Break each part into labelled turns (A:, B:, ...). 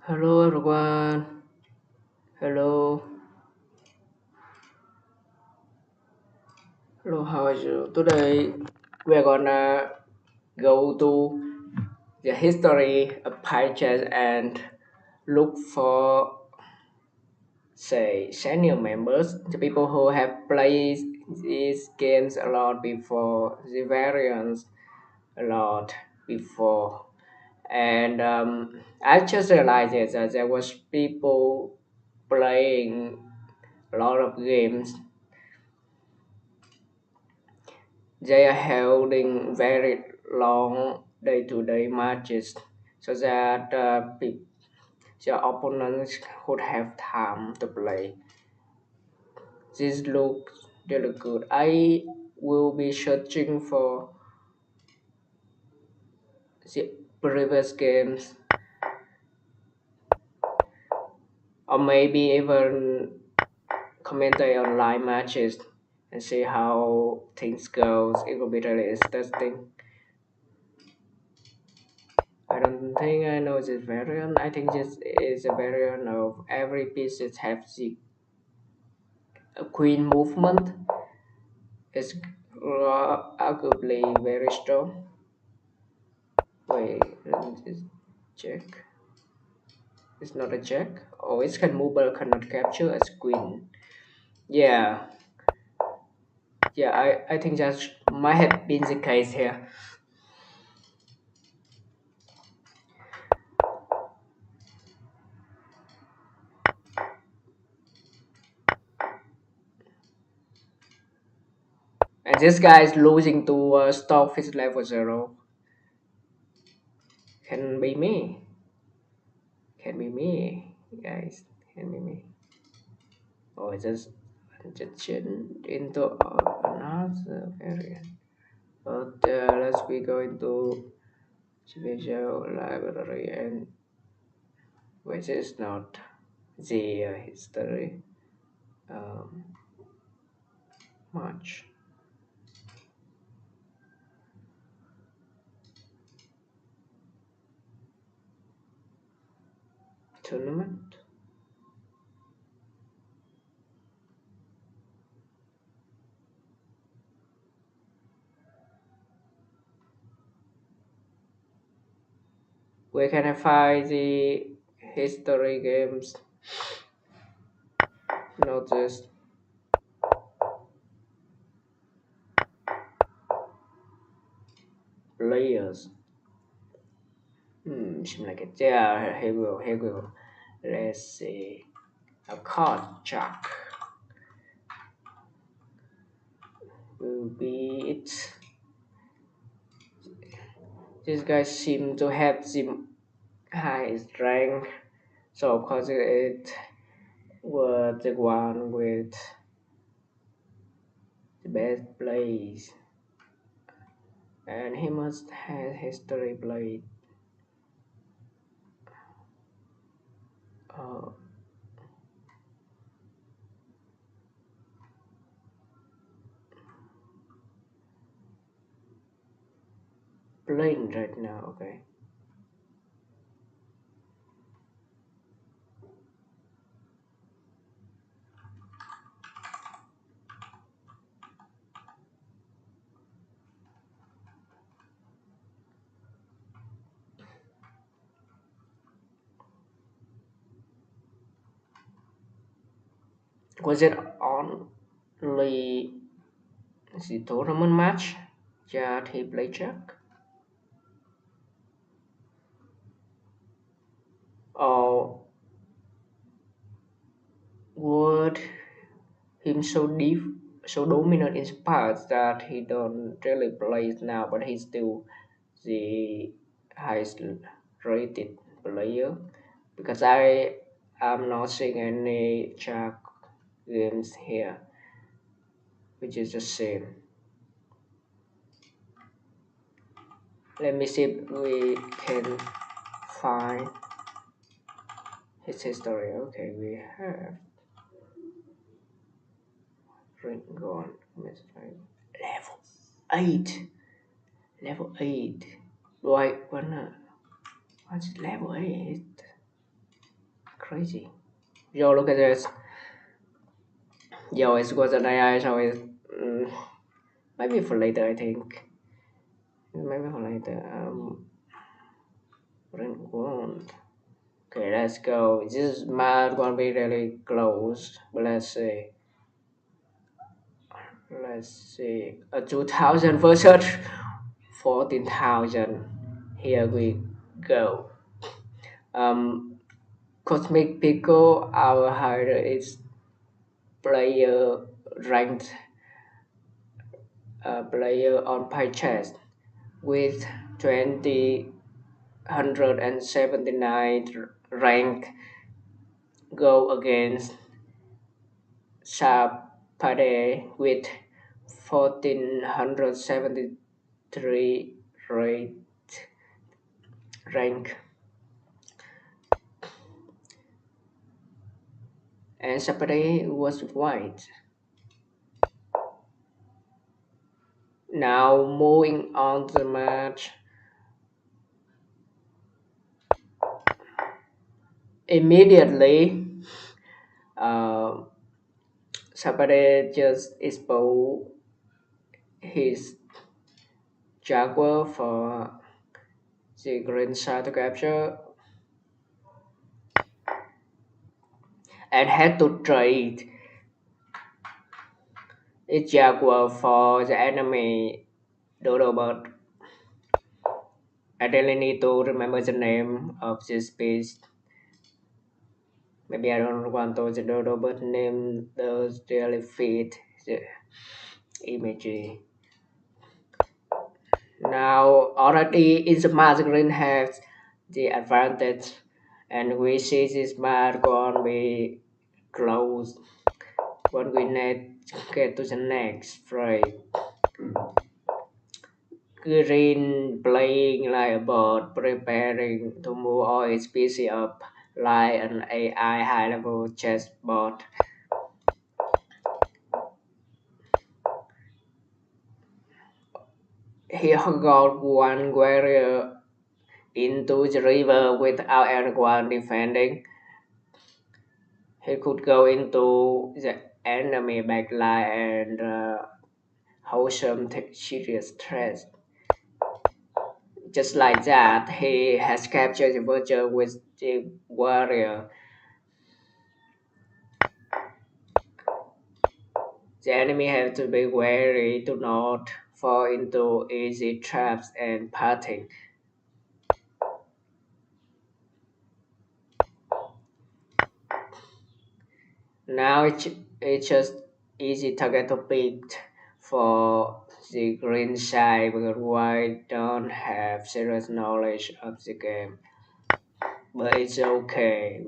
A: Hello everyone. Hello. Hello, how are you? Today we're gonna go to the history of pages and look for senior members, the people who have played these games a lot before, the variants a lot before. And I just realized that there was people playing a lot of games. They are holding very long day-to-day matches so that their opponents would have time to play. This looks really good. I will be searching for the previous games or maybe even commentate on live matches and see how things goes. It will be really interesting. I don't think I know this variant. I think this is a variant of every piece it has the queen movement. It's arguably very strong. Wait, let me just check. It's not a check. Oh, it can move but cannot capture as queen. Yeah, yeah. I think that might have been the case here. And this guy is losing to Stockfish level 0. Can be me. Can be me, guys. Can be me. Or just change into another variant. But let's be going to special library and which is not the history um, much tournament. Where can I find the history games? Not just players. Seems like it. Yeah, here we go. Here we go. Let's see. A card jack will be it. These guys seem to have the highest rank, so of course it was the one with the best plays, and he must have history played. Uh, Playing right now, okay. Was it only the tournament match that he played Jack? Or would him so dominant in parts that he don't really play now, but he's still the highest rated player? Because I am not seeing any Jack games here, which is the same. Let me see if we can find his history. Okay, we have Ringon level 8. Level 8. Why, what's level 8? Crazy. Yo, look at this. Yo, it was an AI, so it maybe for later. I think maybe for later. Print one. Okay, let's go. This might gonna be really close, but let's see. Let's see. A 2000 versus 14,000. Here we go. Um, Cosmic Pico, our higher is player ranked player on pie chess with 2,179 rank go against Sapade with 1,473 rate rank, and Sapade was white. Now moving on the match. Immediately, uh, Sapade just exposed his Jaguar for the green side to capture and had to trade its Jaguar for the enemy Dodo bird. I really need to remember the name of this beast. Maybe I don't want to the Dodo bird name does really fit the imagery. Now already in the mass green has the advantage, and we see this match gonna be close when we need to get to the next frame. Green playing like a bird, preparing to move all its pieces up like an AI high-level chessboard. He got one warrior into the river without anyone defending. He could go into the enemy backline and hold some serious threats. Just like that, he has captured the vulture with the warrior. The enemy have to be wary to not fall into easy traps and patting. Now it's just easy target to pick for the green side because white don't have serious knowledge of the game. But it's okay.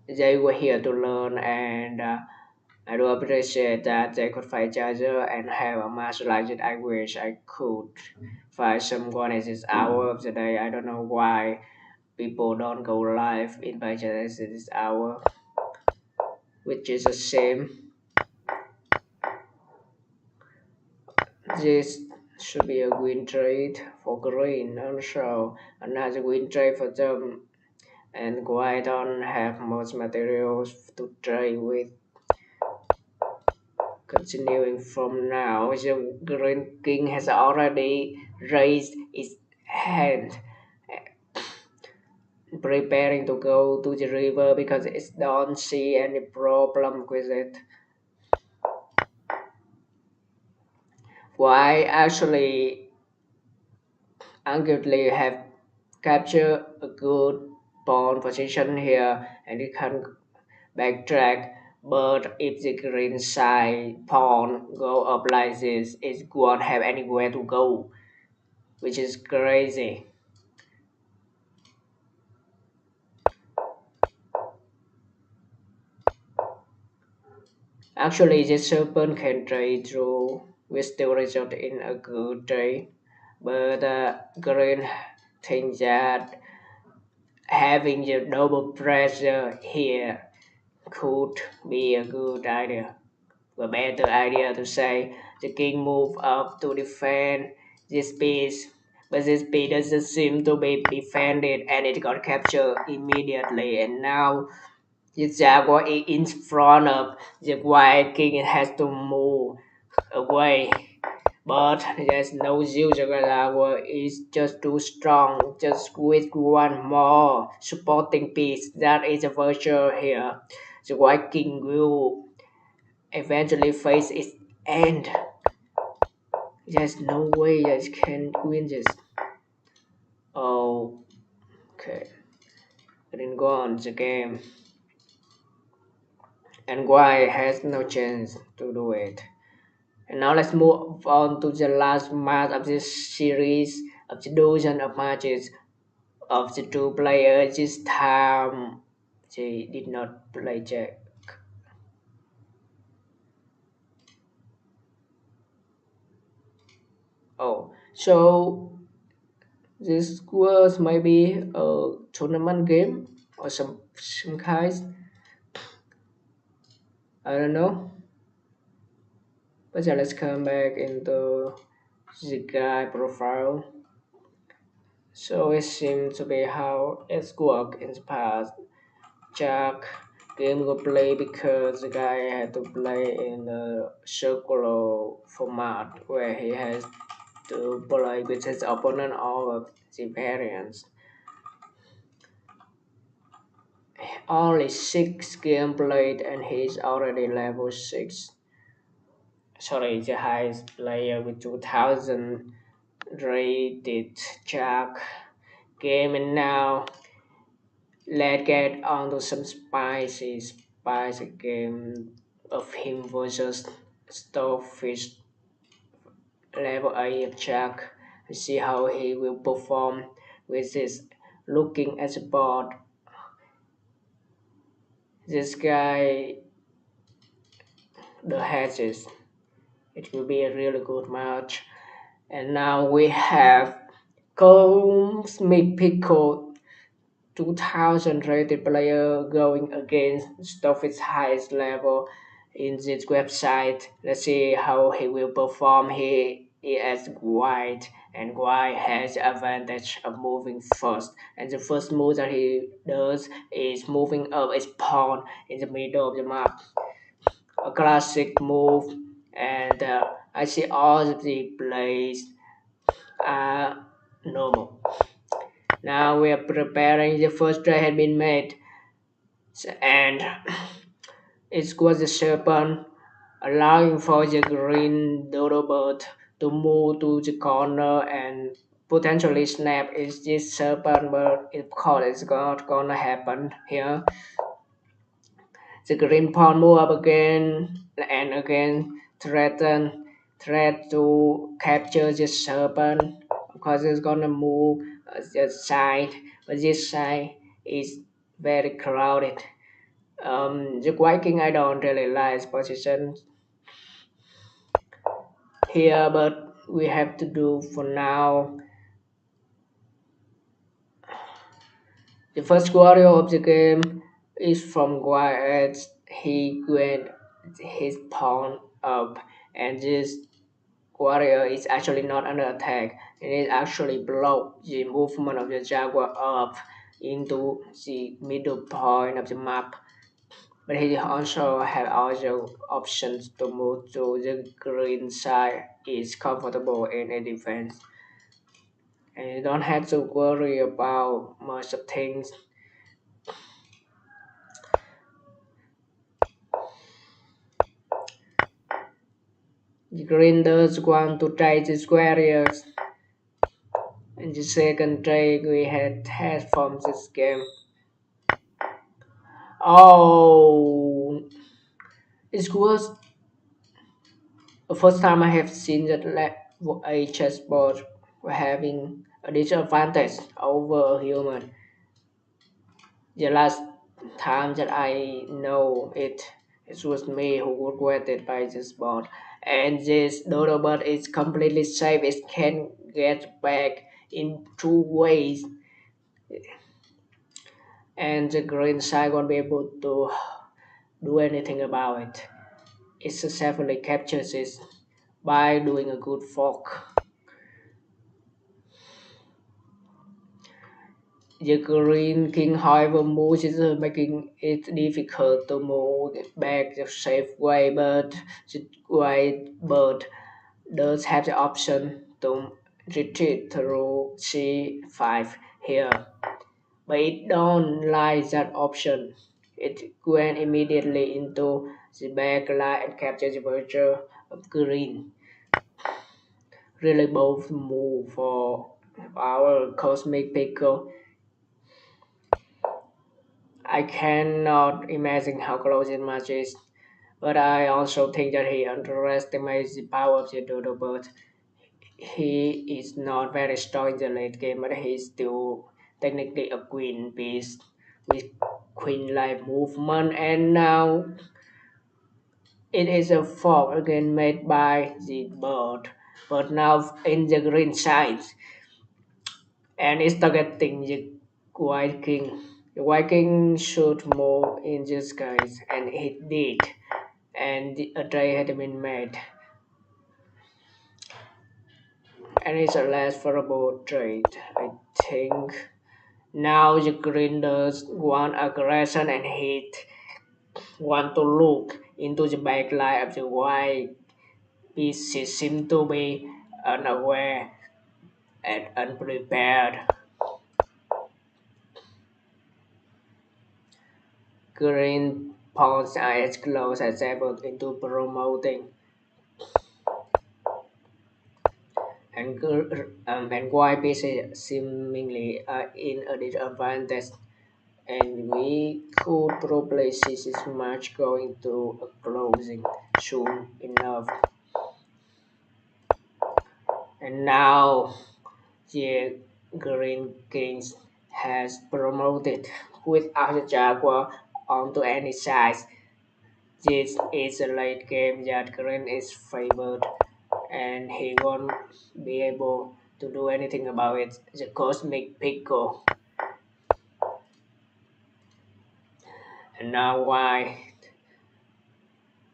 A: They were here to learn, and I do appreciate that they could fight each other and have a match like it. I wish I could find someone at this hour of the day. I don't know why people don't go live in matches at this hour, which is a shame. This should be a win trade for green. Also, another win trade for them, and white don't have much materials to trade with. Continuing from now, the Green King has already raised its hand, preparing to go to the river because it don't see any problem with it. Why actually arguably have captured a good pawn position here and it can backtrack, but if the green side pawn go up like this, it won't have anywhere to go, which is crazy. Actually, the serpent can trade through, which still result in a good trade, but green thinks that having the double pressure here could be a good idea. A better idea to say the king move up to defend this piece, but this piece doesn't seem to be defended and it got captured immediately. And now The jaguar is in front of the white king and has to move away. But there's no use. The jaguar is just too strong. Just with one more supporting piece. That is a virtue here. The white king will eventually face its end. There's no way I can win this. Oh, okay. I didn't go on the game. And white has no chance to do it. And now let's move on to the last match of this series of the dozen of matches of the two players. This time they did not play Jack. Oh, so this was maybe a tournament game or some kind. I don't know. But yeah, let's come back into the guy profile. So it seems to be how it's worked in the past. Jack game go play because the guy had to play in the circular format where he has to play with his opponent all of the variants. Only 6 game played and he's already level 6. Sorry, the highest player with 2000 rated Jack game. And now let's get on to some spicy game of him versus Starfish level 8 Jack and see how he will perform with this. Looking at the board, this guy, the hedges, it will be a really good match. And now we have Combs Pickle 2000 rated player going against Stoff's highest level in this website. Let's see how he will perform. He is white, and white has the advantage of moving first. And the first move that he does is moving up his pawn in the middle of the map. A classic move, and I see all of the plays are normal. Now we are preparing. The first try had been made, and it was the serpent, allowing for the green dodo bird to move to the corner and potentially snap. Is this serpent, but of course it's not gonna happen here. The green pawn move up again and again, threat to capture the serpent. Of course, it's gonna move the side, but this side is very crowded. The Viking I don't really like his position here, but we have to do for now. The first warrior of the game is from Guard. He went his pawn up, and this warrior is actually not under attack. It actually blocked the movement of the jaguar up into the middle point of the map. But he also have other options to move to the green side. Is comfortable in a defense, and you don't have to worry about much of things. The green does want to try the squares. And the second try we had from this game. Oh, it was the first time I have seen that a chessboard having a disadvantage over a human. The last time that I know it, it was me who regretted by this board. And this dodo bird is completely safe. It can get back in 2 ways, and the green side won't be able to do anything about it. It successfully captures it by doing a good fork. The Green King, however, moves is making it difficult to move it back the safe way, but the white bird does have the option to retreat through C5 here, but it don't like that option. It went immediately into the back line and captured the virtue of green. Really both move for our cosmic pickle. I cannot imagine how close it match is, but I also think that he underestimates the power of the dodo bird. He is not very strong in the late game, but he's still technically a queen piece with queen-like movement, and now it is a fork again made by the bird, but now in the green side, and it's targeting the white king. The white king should move in this case, and it did, and a trade had been made, and it's a less favorable trade, I think. Now the grinders want aggression and hate want to look into the backline of the white pieces seem to be unaware and unprepared. Green pawns are as close as ever into promoting and white pieces seemingly are in a disadvantage, and we could probably see this match going to a closing soon enough. And now the Green Kings has promoted without a Jaguar onto any side. This is a late game that Green is favored, and he won't be able to do anything about it. The Cosmic Pickle. And now why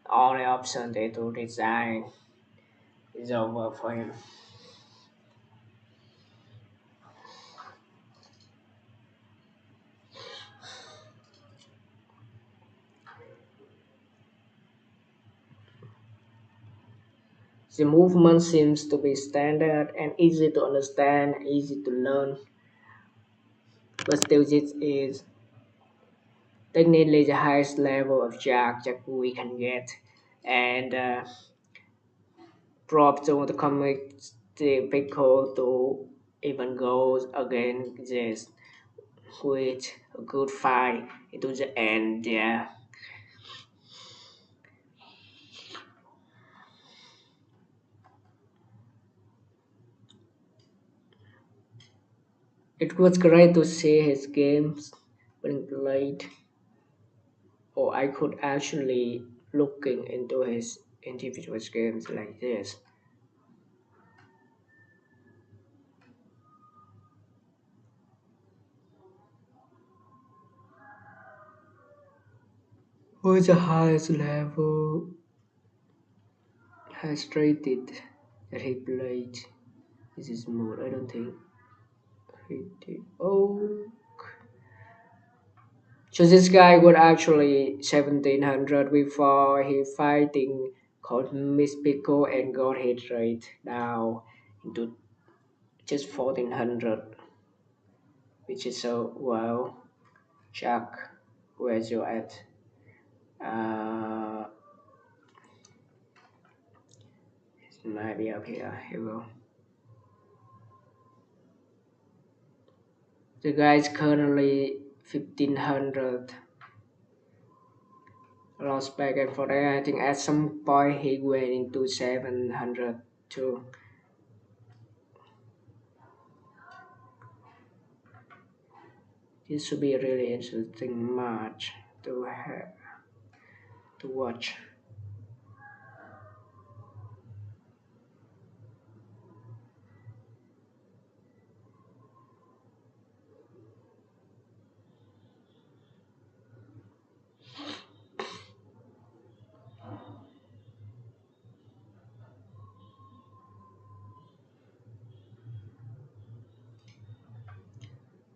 A: only option they to resign is over for him. The movement seems to be standard and easy to understand, easy to learn, but still this is technically the highest level of jack that we can get, and prop to the comic difficult to even go against this with a good fight into the end. Yeah, it was great to see his games being played, or I could actually looking into his individual games like this. What's the highest level has rated that he played? This is more. I don't think he did. Oh, so this guy was actually 1700 before he fighting called Miss Pico and got hit rate down into just 1400, which is so well. Chuck, where's you at? Uh, it might be up here. Here we go. The guy is currently 1500. Lost back and forth. I think at some point he went into 700 too. This should be a really interesting match to watch.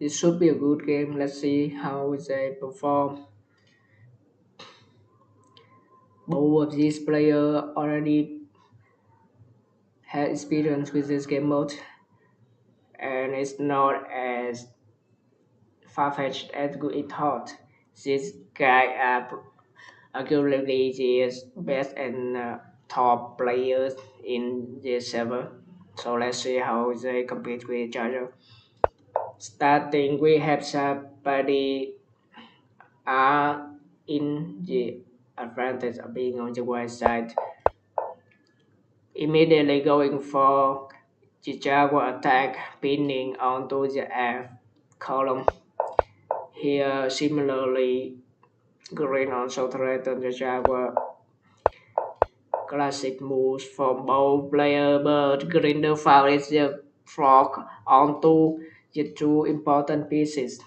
A: This should be a good game. Let's see how they perform. Both of these players already had experience with this game mode, and it's not as far-fetched as we thought. This guy arguably the best and top players in this server. So let's see how they compete with each other. Starting, we have somebody are in the advantage of being on the white side. Immediately going for the Jaguar attack, pinning onto the F column. Here, similarly, Green also threatened the Jaguar. Classic moves from both players, but Grinder found the frog onto the two important pieces.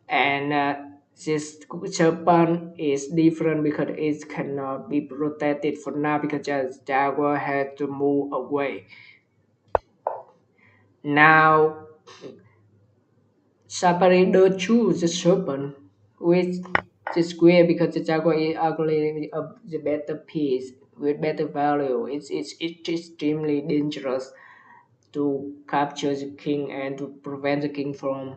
A: And this serpent is different because it cannot be protected for now because the Jaguar had to move away. Now, Saparido choose the serpent, which is weird because the Jaguar is actually the better piece with better value. It's extremely dangerous to capture the king and to prevent the king from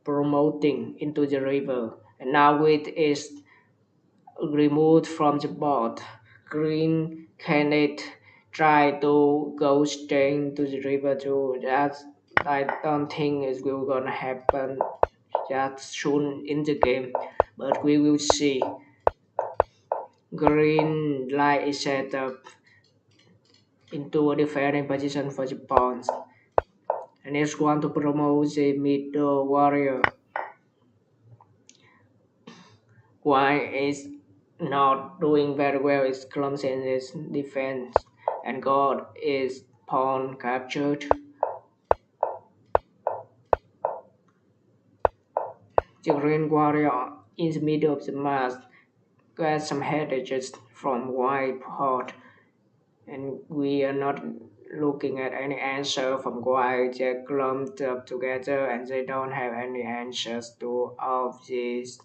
A: promoting into the river. And now it is removed from the board. Green cannot try to go straight to the river too. That I don't think is will gonna happen that soon in the game, but we will see. Green light is set up into a defending position for the pawns, and it's want to promote the middle warrior. White is not doing very well. It's clumsy in its defense, and God is pawn captured. The green warrior in the middle of the map got some headaches from white pot, and we are not looking at any answer from white. They're clumped up together, and they don't have any answers to all of this.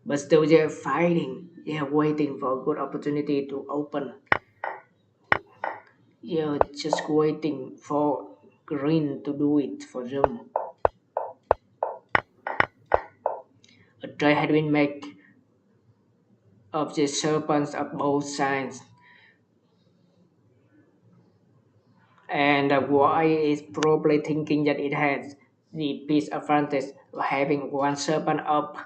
A: But still, they're fighting. They're waiting for a good opportunity to open. They're just waiting for green to do it for them. A try had been made of the serpents of both sides, and the boy is probably thinking that it has the piece advantage of having one serpent up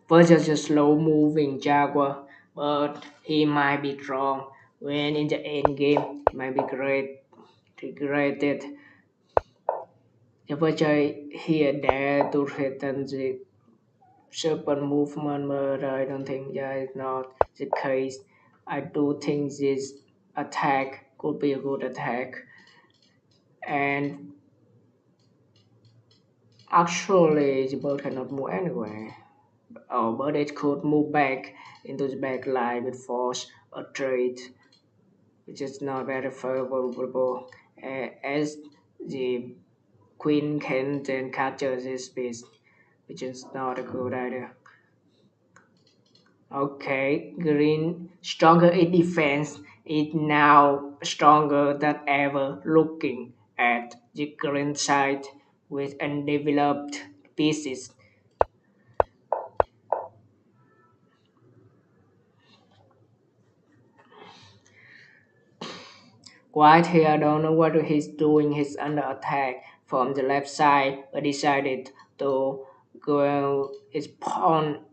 A: versus a slow-moving jaguar, but he might be wrong. When in the end game, he might be regretted. The Virgil here dare to threaten the serpent movement, but I don't think that is not the case. I do think this attack could be a good attack, and actually the bird cannot move anywhere. Oh, but it could move back into the back line with force or trade, which is not very favorable, as the queen can then capture this piece, which is not a good idea. Okay, green stronger in defense is now stronger than ever looking at the green side with undeveloped pieces. White here don't know what he's doing. He's under attack from the left side, but decided to go his pawn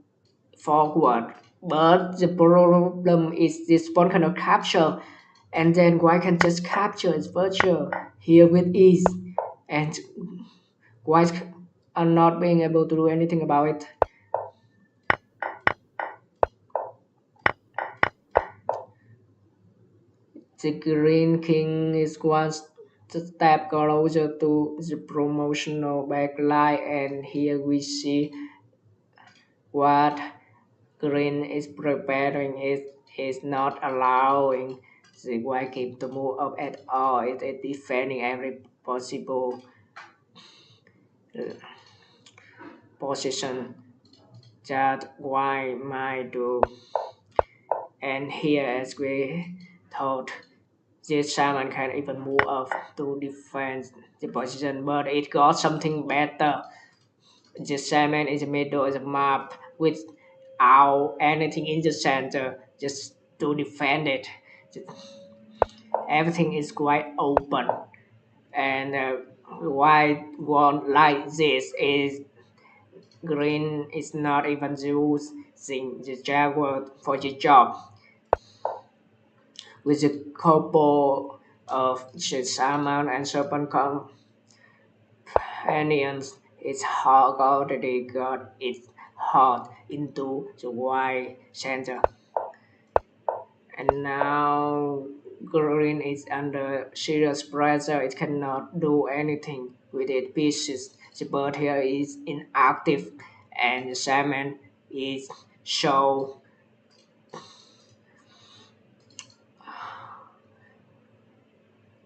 A: forward. But the problem is this pawn cannot capture, and then white can just capture its virtue here with ease, and white are not being able to do anything about it. The green king is one step closer to the promotional backline, and here we see what green is preparing. It is not allowing the white king to move up at all. It is defending every possible uh, position that white might do. And here, as we thought, this Simon can even move up to defend the position, but it got something better. This Simon is the middle of the map without anything in the center, just to defend it. Everything is quite open, and white one like this is green is not even using the Jaguar for the job. With a couple of salmon and serpent companions, its hog already got its heart into the white center. And now green is under serious pressure. It cannot do anything with its pieces. The bird here is inactive, and the salmon is so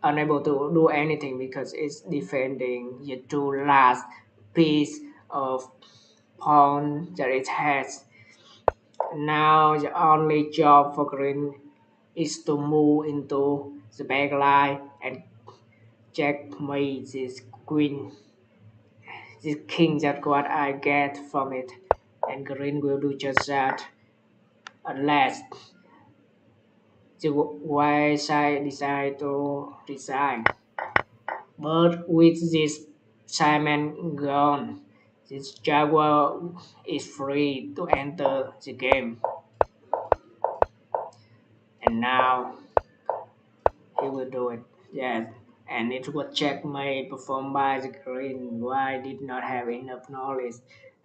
A: unable to do anything because it's defending the two last piece of pawn that it has. Now the only job for green is to move into the back line and checkmate this queen, this king. That's what I get from it, and green will do just that unless the white side decide to resign. But with this Simon gone, this Jaguar is free to enter the game. And now he will do it. Yes. And it was checkmate performed by the green. Why did not have enough knowledge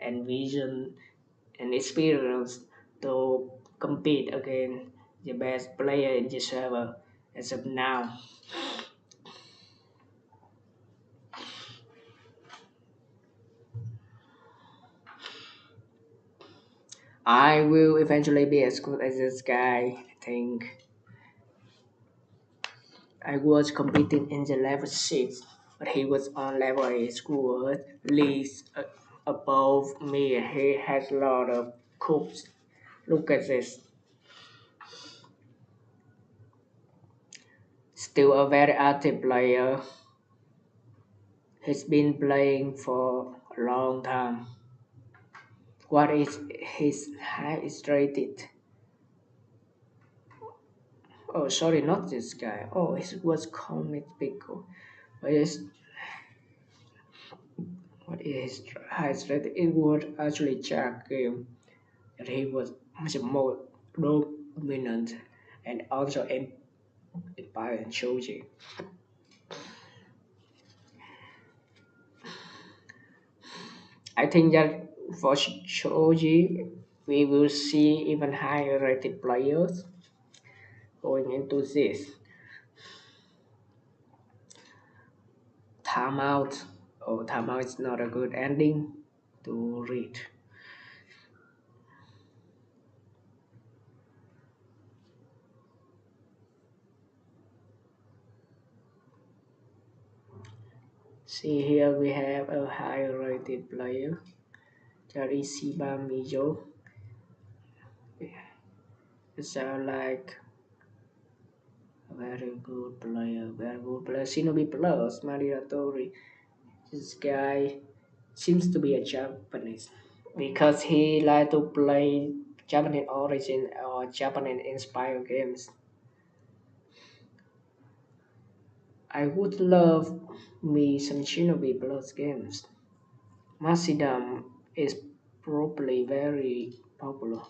A: and vision and experience to compete against the best player in the server as of now. I will eventually be as good as this guy, I think. I was competing in the level 6, but he was on level 8 school, at least above me. He has a lot of cooks. Look at this. Still a very active player. He's been playing for a long time. What is his highest rated? Oh, sorry, not this guy. Oh, it was Comet Pico. What is what is his highest rated? It was actually Jack game. That he was much more dominant and also empire and Shoji. I think that for Shoji, we will see even higher rated players going into this. Timeout. Oh, timeout is not a good ending to read. See here we have a higher rated player, Charishiba Mijo. It's like a very good player, very good player. Shinobi Plus, Maria Tori. This guy seems to be a Japanese because he like to play Japanese origin or Japanese inspired games. I would love me some Shinobi Plus games. Macedam is probably very popular.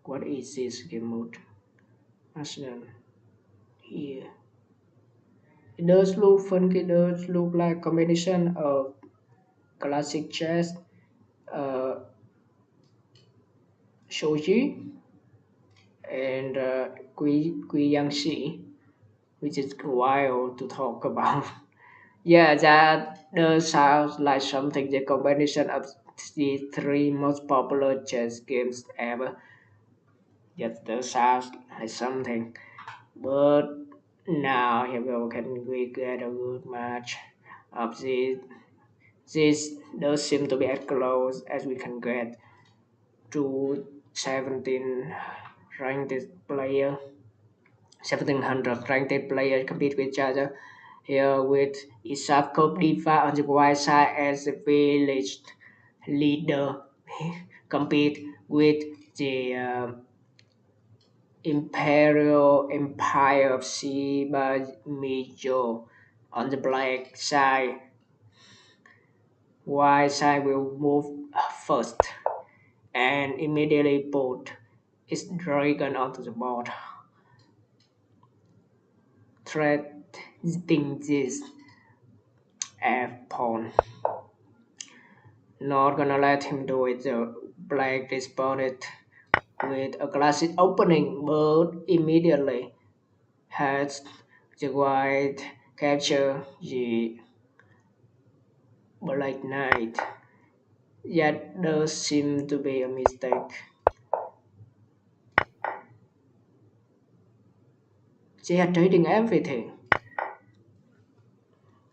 A: What is this game mode? Macedam here. It does look funky, it does look like combination of classic chess, uh, shoji, and Guiyangxi, which is wild to talk about. Yeah, that does sound like something the combination of the three most popular chess games ever. That does sound like something. But now here we go, can we get a good match of the This does seem to be as close as we can get to 17 ranked player, 1700 ranked players compete with each other. Here with Isaac Diva on the white side as the village leader, compete with the Imperial Empire of Shiba Mijo on the black side. White side will move first and immediately put its dragon onto the board, threatening this F pawn. Not gonna let him do it. The black responded with a classic opening, but immediately has the white capture the black knight. Yet does seem to be a mistake. They are trading everything.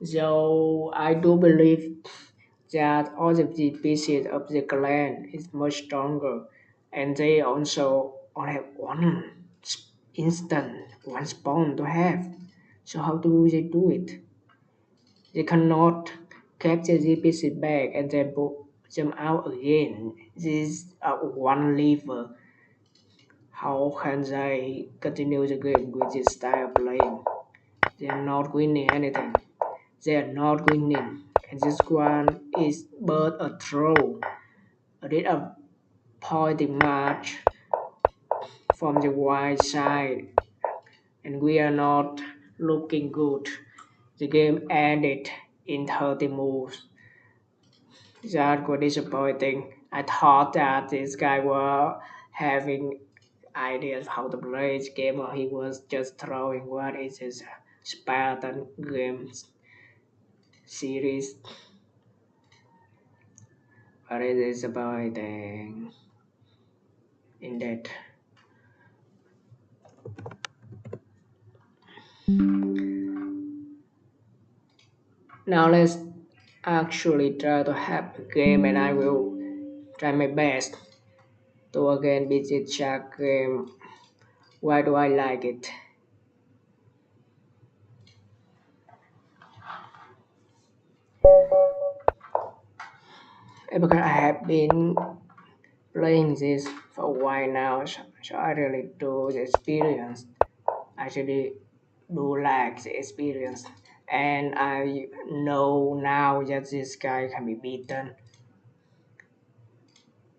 A: So I do believe that all of the pieces of the clan is much stronger, and they also only have one instant, one spawn to have. So how do they do it? They cannot capture the pieces back and then put them out again. This is one lever. How can they continue the game with this style of playing? They are not winning anything. They are not winning. And this one is but a throw. A bit of pointing march from the white side. And we are not looking good. The game ended in 30 moves. That was disappointing. I thought that this guy was having ideas how to play this game, or he was just throwing what is his Spartan games series. But it is disappointing in that. Now let's actually try to have a game, and I will try my best to again beat this shark game. Why do I like it? Because I have been playing this for a while now, so I really do the experience. I really do like the experience, and I know now that this guy can be beaten.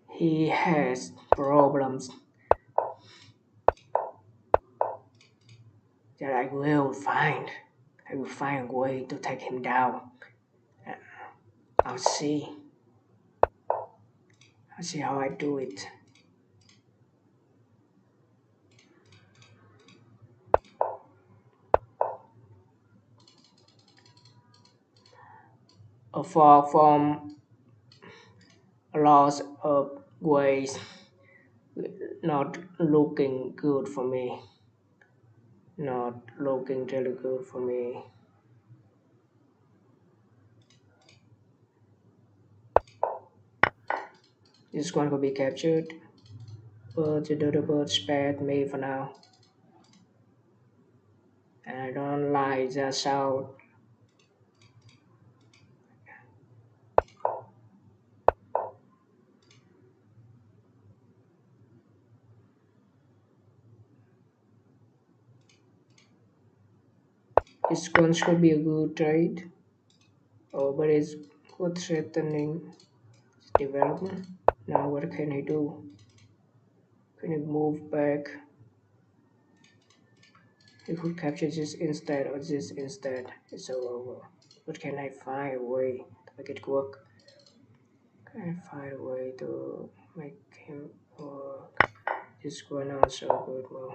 A: He has problems that I will find. I will find a way to take him down. Uh, I'll see. I'll see how I do it. Far from a lot of ways not looking good for me. Not looking really good for me. This one could be captured, but the other bird spared me for now. And I don't like the sound. This one could be a good trade. Oh, but it's good threatening development. Now what can he do? Can he move back? He could capture this instead or this instead. It's all over. But can I find a way to make it work? Can I find a way to make him work? This one also good move.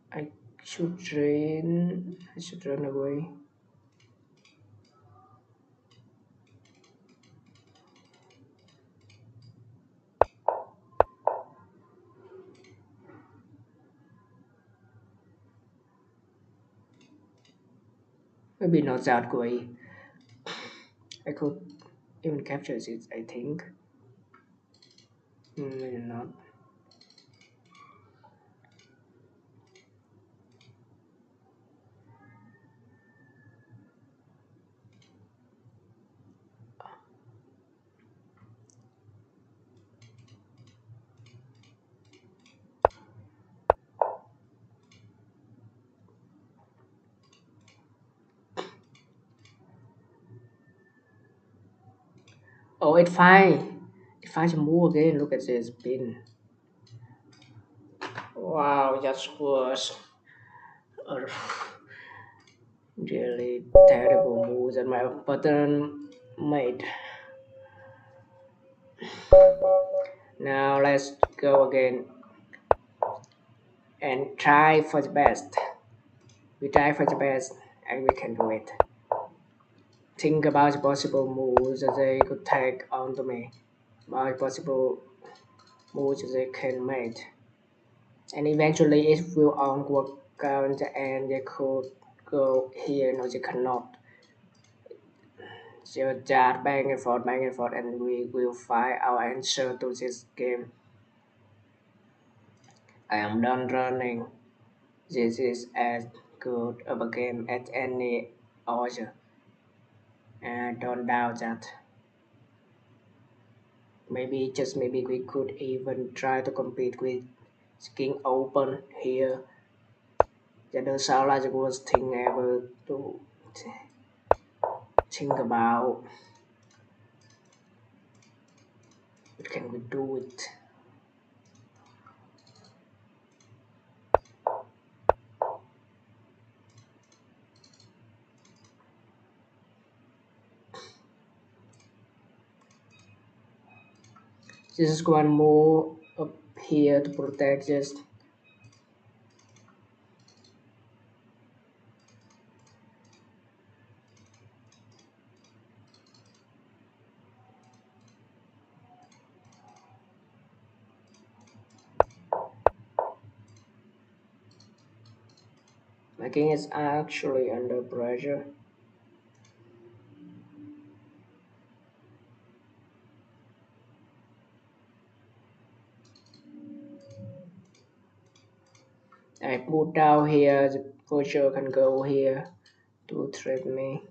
A: I should train. I should run away. Maybe not that way. I could even capture it, I think. Maybe not. Oh, it fine. It finds more again. Look at this pin. Wow, that was a really terrible move that my button made. Now let's go again and try for the best. We try for the best and we can do it. Think about the possible moves that they could take onto me. About possible moves that they can make. And eventually it will all work out and they could go here. No, they cannot. So just back and forth, and we will find our answer to this game. I am done running. This is as good of a game as any other, and I don't doubt that. Maybe, just maybe, we could even try to compete with Skin Open here. That doesn't sound like the worst thing ever to think about. What can we do with? This is one more up here to protect this. My king is actually under pressure. I put down here, the poacher can go here to threat me.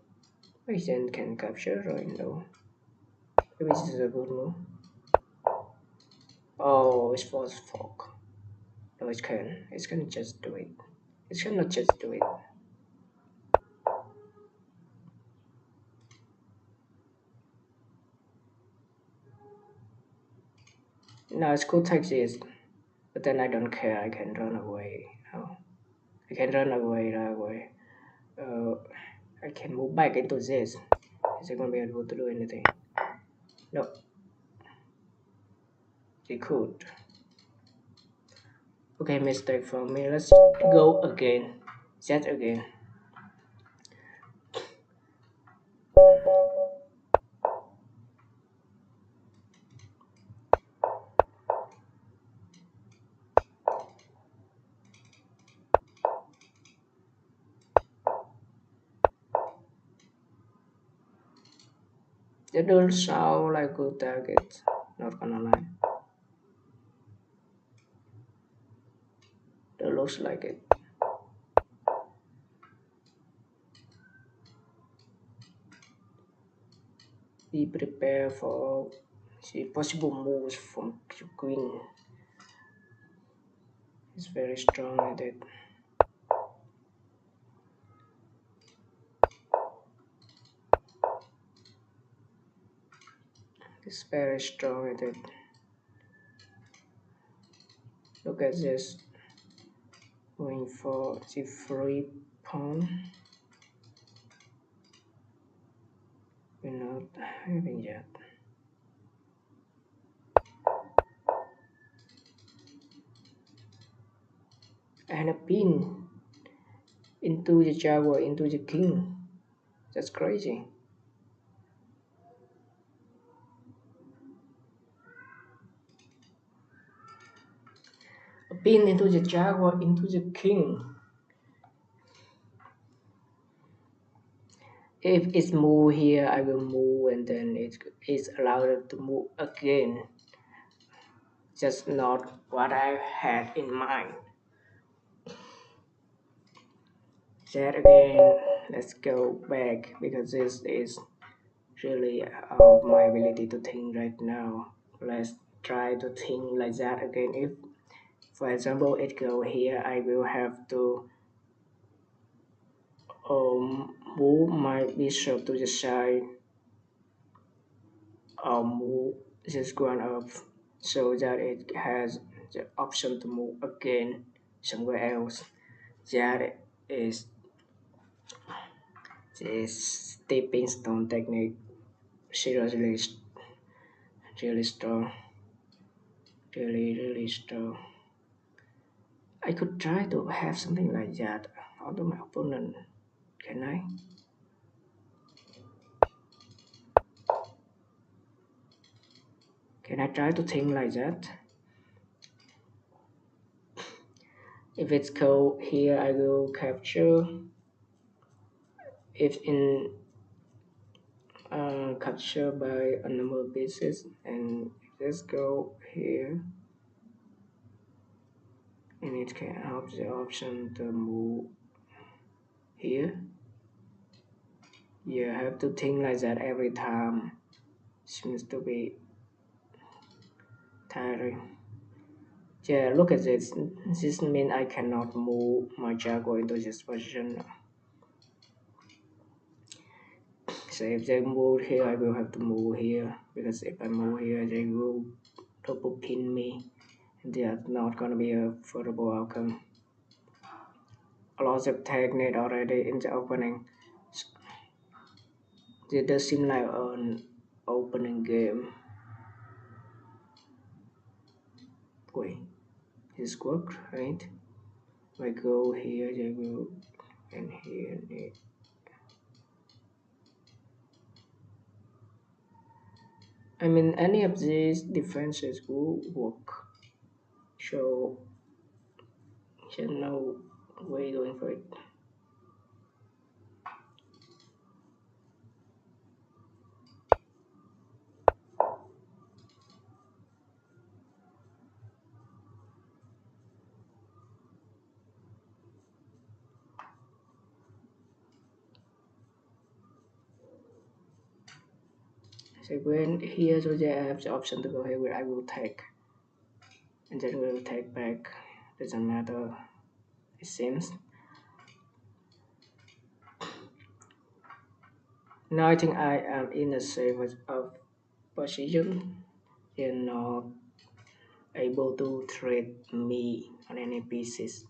A: Patient can capture right now. Maybe this is a good move. Oh, it's false fork. No, it can. It can just do it. It cannot just do it. No, it's could take this, but then I don't care. I can run away. No, I can run away right away. Uh, I can move back into this. Is it gonna be able to do anything? No, it could. Okay, mistake from me. Let's go again. Set again. That don't sound like good target. Not gonna lie. That looks like it. Be prepared for see possible moves from queen. It's very strong at it. It's very strong at it. Look at this. Going for the free pawn. We're not having yet. And a pin into the jaguar, into the king. That's crazy. A pin into the jaguar, into the king. If it's move here, I will move, and then it is allowed to move again. Just not what I had in mind. That again, let's go back because this is really my ability to think right now. Let's try to think like that again. If, for example, it go here, I will have to move my bishop to the side, or move this one up so that it has the option to move again somewhere else. That is this stepping stone technique. Seriously, really strong, really strong. I could try to have something like that onto my opponent. Can I? Can I try to think like that? If it's cold here, I will capture. If in capture by a number of pieces, and let's go here, and it can have the option to move here. You have to think like that every time. Seems to be tiring. Yeah, look at this. This means I cannot move my jaguar into this position. So if they move here, I will have to move here, because if I move here, they will double pin me, and that's not gonna be a favorable outcome. A lot of technique already in the opening. It does seem like an opening game. Wait, this worked, right? If I go here, they will, and here, and here. I mean, any of these defenses will work. So, there's no way going for it. So when here, so they have the option to go here where I will take, and then we will take back. Doesn't matter, it seems. Now I think I am in a safe of position. They're not able to trade me on any pieces,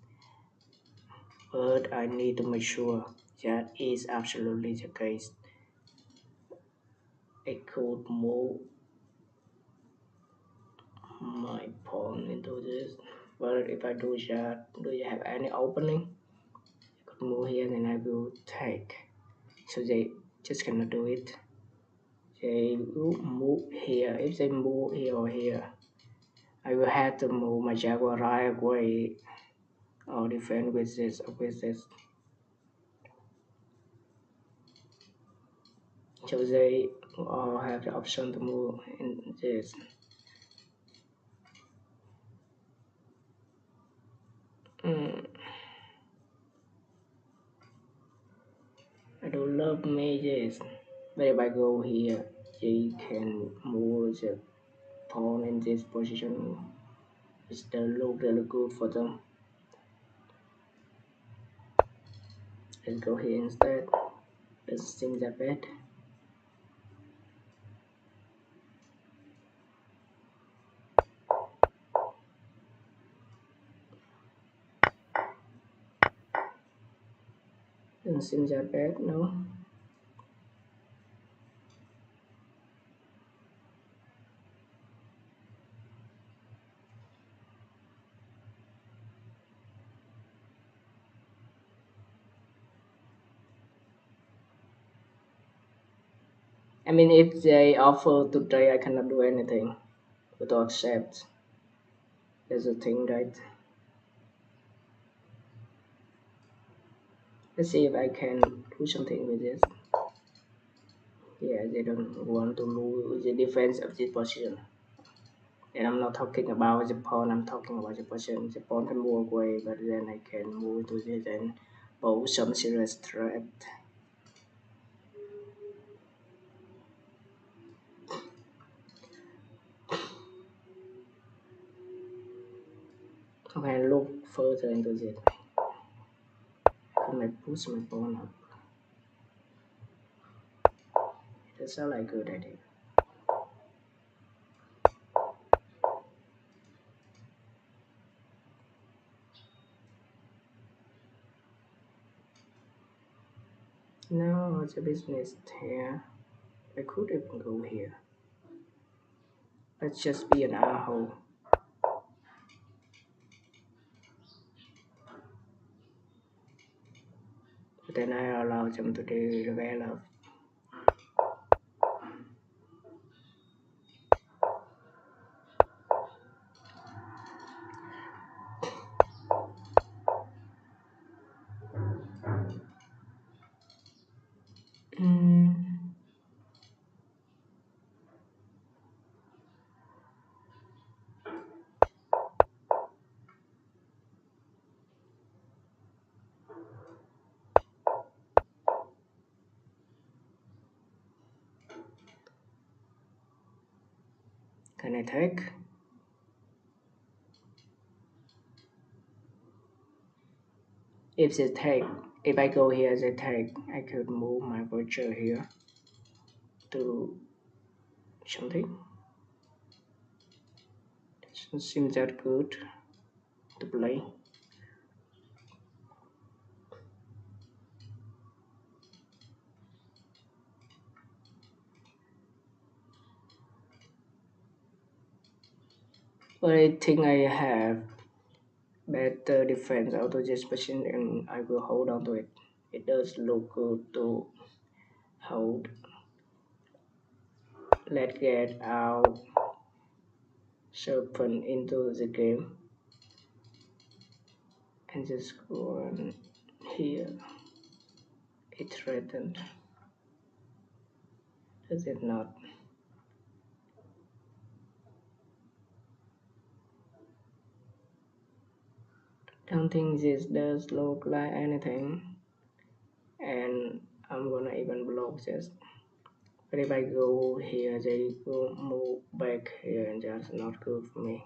A: but I need to make sure that is absolutely the case. I could move my pawn into this, but if I do that, do you have any opening? I could move here, then I will take. So they just cannot do it. They will move here. If they move here or here, I will have to move my jaguar right away, or defend with this or with this. So they all have the option to move in this. Mm, I don't love mages, but if I go here, they can move the pawn in this position. It still look really good for them. Let's go here instead. Let's think that bad. Doesn't seem that bad, no. I mean, if they offer to try, I cannot do anything but to accept. That's the thing, right? Let's see if I can do something with this. Yeah, they don't want to lose the defense of this position. And I'm not talking about the pawn, I'm talking about the position. The pawn can move away, but then I can move to this and pose some serious threat. Okay, I look further into this. I might push my pawn up. That sounds like a good idea. Now the business here. I could even go here. Let's just be an a-hole. But then I allow them to develop. Mm, can I take? If they take, if I go here, they take, I could move my virtue here to something. Doesn't seem that good to play. But I think I have better defense out of this position and I will hold on to it. It does look good to hold. Let's get our serpent into the game and just go on here. It threatened. Does it not? Don't think this does look like anything. And I'm gonna even block this. But if I go here, they will move back here and that's not good for me.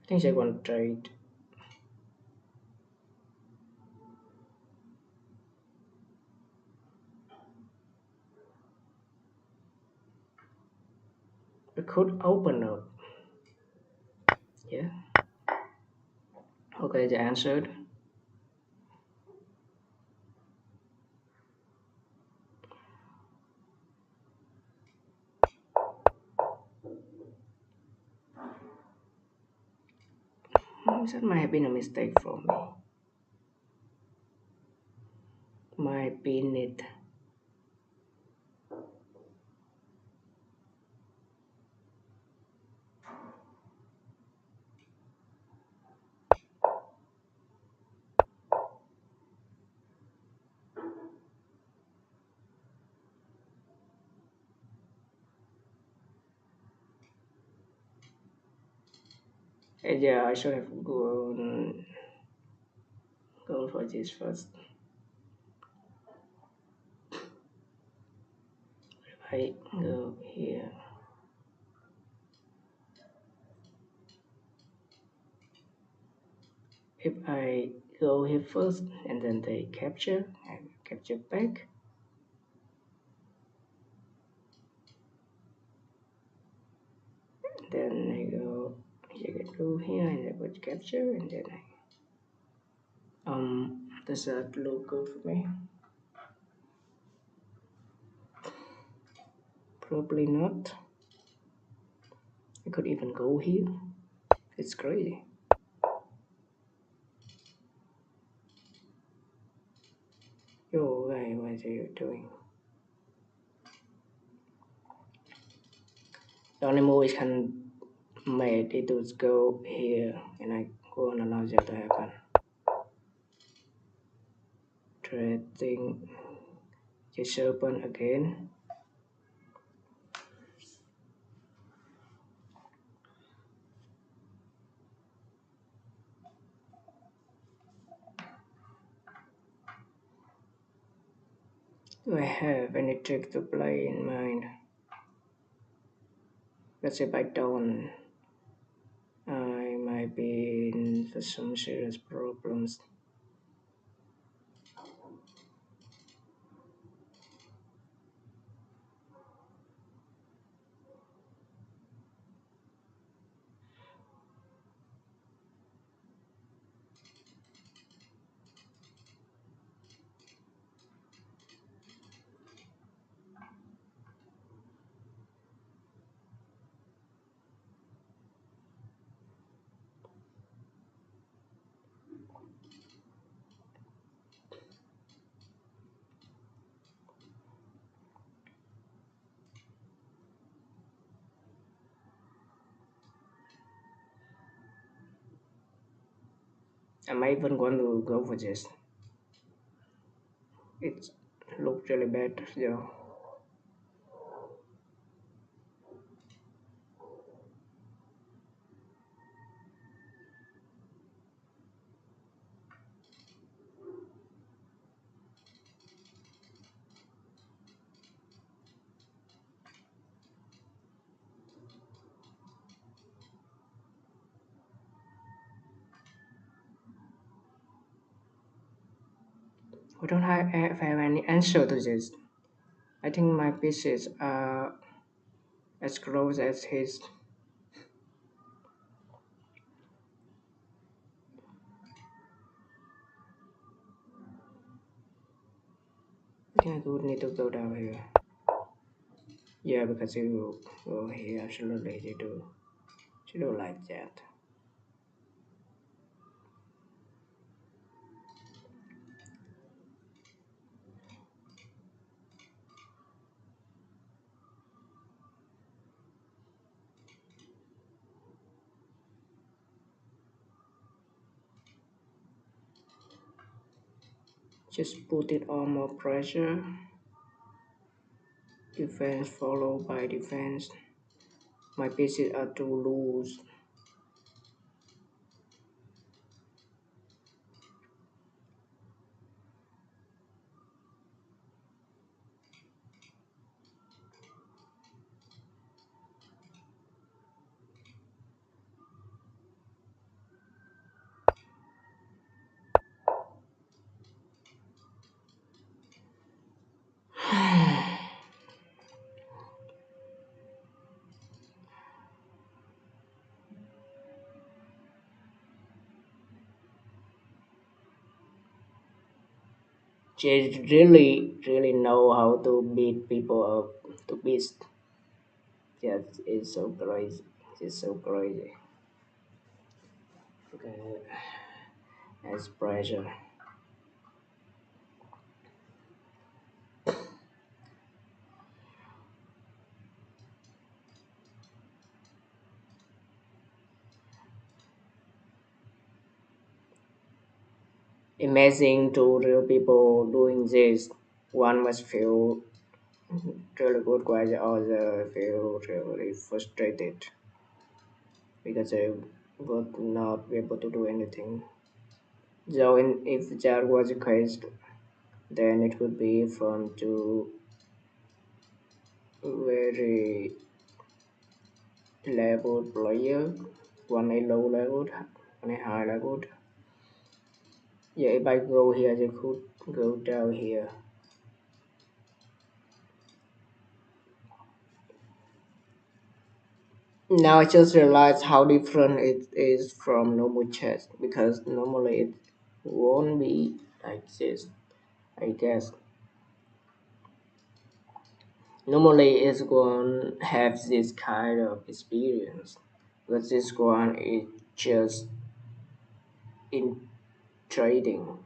A: I think they want to trade. We could open up. Yeah. Okay, they answered. That might have been a mistake from me. Might be it. Yeah, I should have gone for this first. If I go here. If I go here first and then they capture and capture back. Then I go, you can go here and I would capture and then does that look good for me? Probably not. I could even go here. It's crazy. Yo, guy, what are you doing? The only move I can make it to go here and I won't allow that to happen. Creating the serpent again. Do I have any trick to play in mind? Let's say by dawn, I might be in for some serious problems. I might even want to go for this. It looked really bad, though. We don't have any answer to this. I think my pieces are as close as his. I think I would need to go down here. Yeah, because you go here, absolutely, you do like that. Just put it on more pressure. Defense followed by defense. My pieces are too loose. She really know how to beat people up to beat. That is so crazy. It's so crazy. Okay, that's pressure. Amazing to real people doing this. One must feel really good while the other feel really frustrated because they would not be able to do anything. So if that was the case, then it would be from two very level player, one a low level, one a high level. Yeah, if I go here, they could go down here. Now I just realized how different it is from normal chess because normally it won't be like this. I guess normally it's going to have this kind of experience, but this one is just in trading,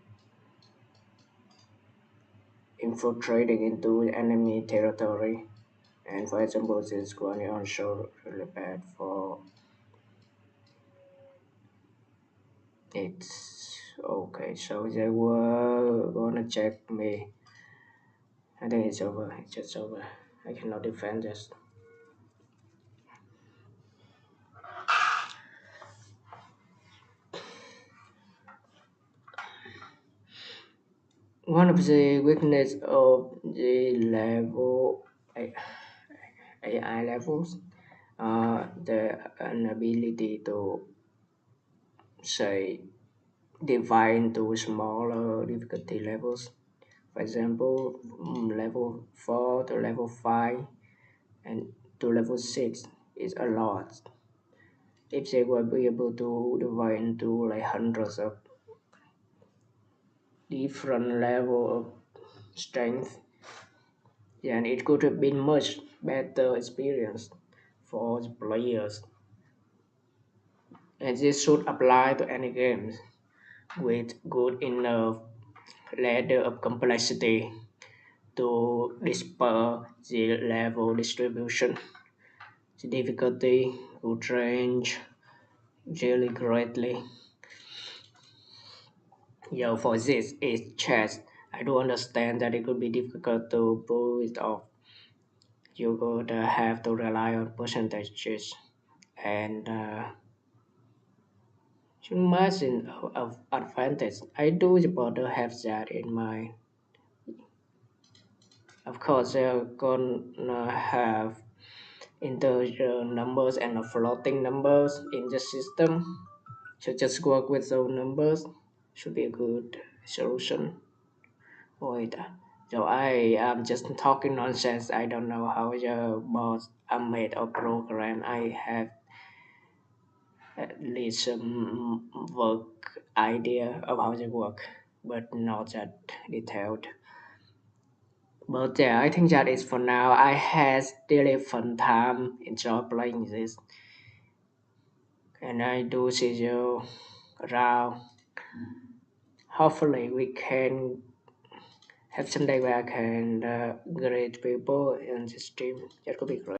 A: infiltrating into enemy territory. And for example, this one is also really bad for it. Okay, so they were gonna check me. I think it's over. It's just over. I cannot defend this. One of the weakness of the level AI levels the inability to say divide into smaller difficulty levels. For example, level 4 to level 5 and to level 6 is a lot. If they were be able to divide into like hundreds of different level of strength, then it could have been much better experience for the players. And this should apply to any games with good enough ladder of complexity to disper the level distribution. The difficulty would range really greatly. Yeah, for this is chess. I do understand that it could be difficult to pull it off. You would have to rely on percentages and margin of advantage. I do support to have that in mind. Of course, they're gonna have integer numbers and floating numbers in the system. So just work with those numbers should be a good solution. Wait, so I am just talking nonsense. I don't know how the bots are made or program. I have at least some work idea of how they work, but not that detailed. But yeah, I think that is for now. I had really fun time enjoy playing this, and I do see you around. Hopefully, we can have some day where I can greet people in the stream. That could be great.